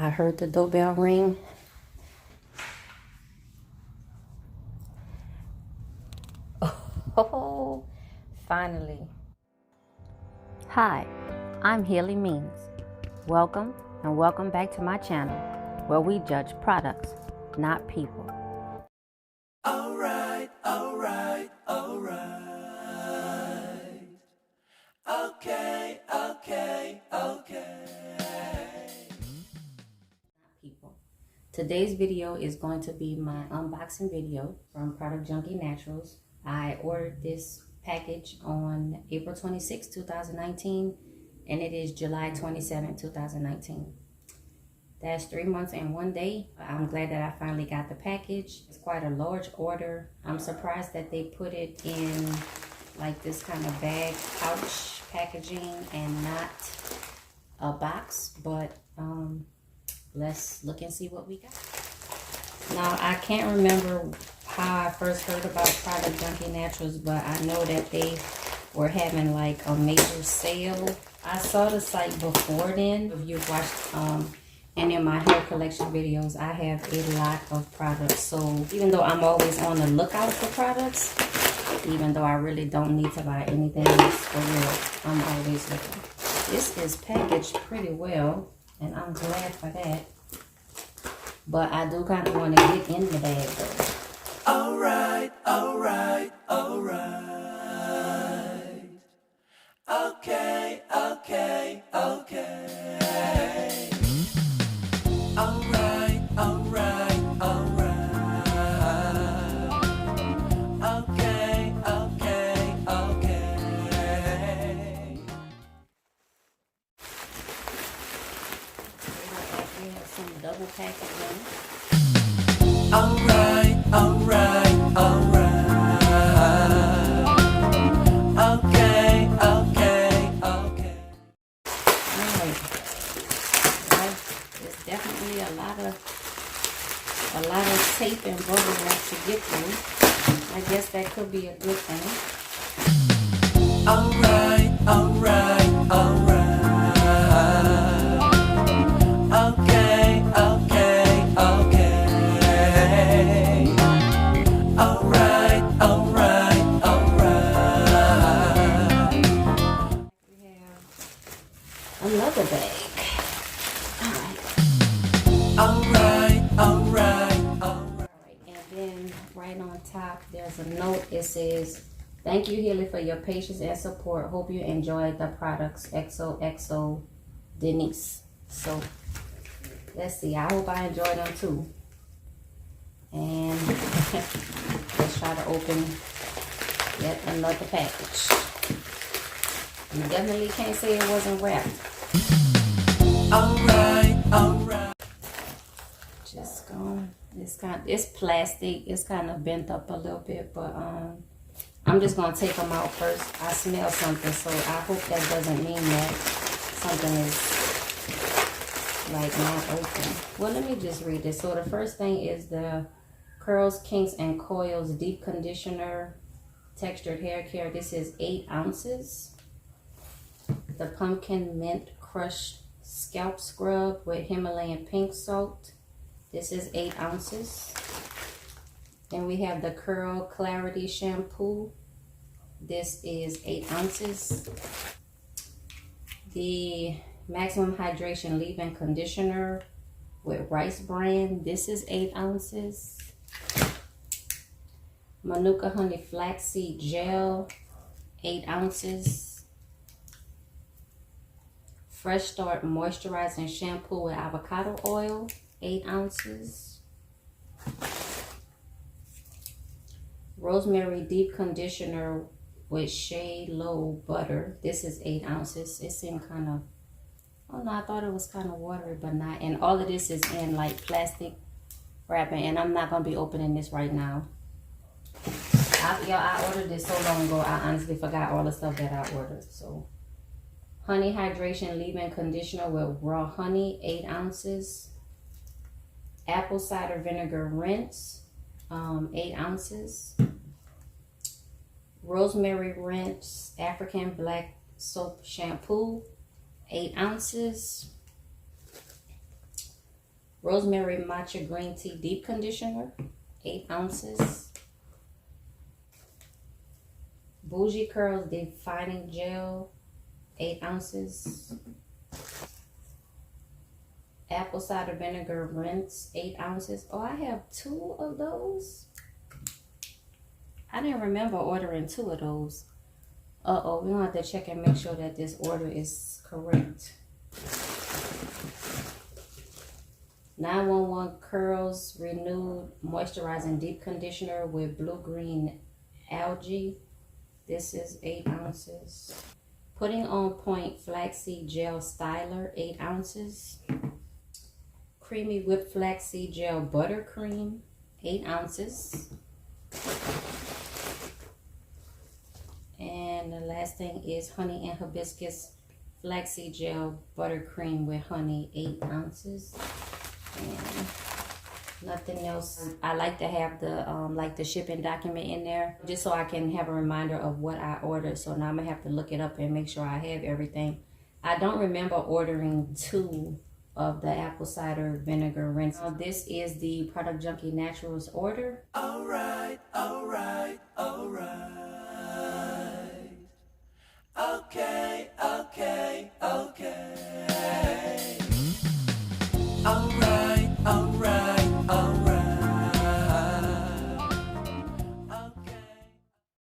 I heard the doorbell ring. Oh, finally. Hi, I'm Healy Means. Welcome and welcome back to my channel where we judge products, not people. Alright. Okay. People. Today's video is going to be my unboxing video from Product Junkie Naturals. I ordered this package on April 26, 2019, and it is July 27, 2019. That's 3 months and 1 day. I'm glad that I finally got the package. It's quite a large order. I'm surprised that they put it in like this kind of bag pouch packaging and not a box, but let's look and see what we got. Now, I can't remember how I first heard about Product Junkie Naturals, but I know that they were having like a major sale. I saw the site before then. If you've watched any of my hair collection videos, I have a lot of products. So even though I'm always on the lookout for products, even though I really don't need to buy anything else for real, I'm always looking. This is packaged pretty well, and I'm glad for that. But I do kind of want to get in the bag though. Alright. Okay. We have some double packaging. Alright. Okay. Alright. There's definitely a lot of tape and bubble wrap to get through. I guess that could be a good thing. Alright. Another bag. Alright. And then right on top, there's a note. It says, "Thank you, Healy, for your patience and support. Hope you enjoyed the products. XOXO, Denise." So let's see. I hope I enjoyed them too. And let's try to open yet another package. You definitely can't say it wasn't wrapped. Alright. Just going. It's plastic. It's kind of bent up a little bit, but I'm just gonna take them out first. I smell something, so I hope that doesn't mean that something is like not open. Well, let me just read this. So the first thing is the Curls, Kinks, and Coils Deep Conditioner Textured Hair Care. This is 8 ounces. The Pumpkin Mint Crush Scalp Scrub with Himalayan Pink Salt. This is 8 ounces. Then we have the Curl Clarity Shampoo. This is 8 ounces. The Maximum Hydration Leave-In Conditioner with Rice Bran. This is 8 ounces. Manuka Honey Flaxseed Gel, 8 ounces. Fresh Start Moisturizing Shampoo with Avocado Oil, 8 ounces. Rosemary Deep Conditioner with Shea Low Butter. This is 8 ounces. It seemed kind of, oh no, I thought it was kind of watery, but not. And all of this is in like plastic wrapping, and I'm not going to be opening this right now. I ordered this so long ago, I honestly forgot all the stuff that I ordered. So, Honey Hydration Leave-In Conditioner with Raw Honey, 8 ounces. Apple Cider Vinegar Rinse, 8 ounces. Rosemary Rinse African Black Soap Shampoo, 8 ounces. Rosemary Matcha Green Tea Deep Conditioner, 8 ounces. Bougie Curls Defining Gel, 8 ounces. Apple cider vinegar rinse, 8 ounces. Oh, I have 2 of those. I didn't remember ordering 2 of those. Uh-oh, we're gonna have to check and make sure that this order is correct. 911 Curls Renewed Moisturizing Deep Conditioner with Blue-Green Algae. This is 8 ounces. Putting on Point Flaxseed Gel Styler, 8 ounces. Creamy Whipped Flaxseed Gel Buttercream, 8 ounces. And the last thing is Honey and Hibiscus Flaxseed Gel Buttercream with honey, 8 ounces. And nothing else. I like to have the shipping document in there just so I can have a reminder of what I ordered. So now I'm gonna have to look it up and make sure I have everything. I don't remember ordering 2 of the apple cider vinegar rinse. This is the Product Junkie Naturals order. Alright. Okay.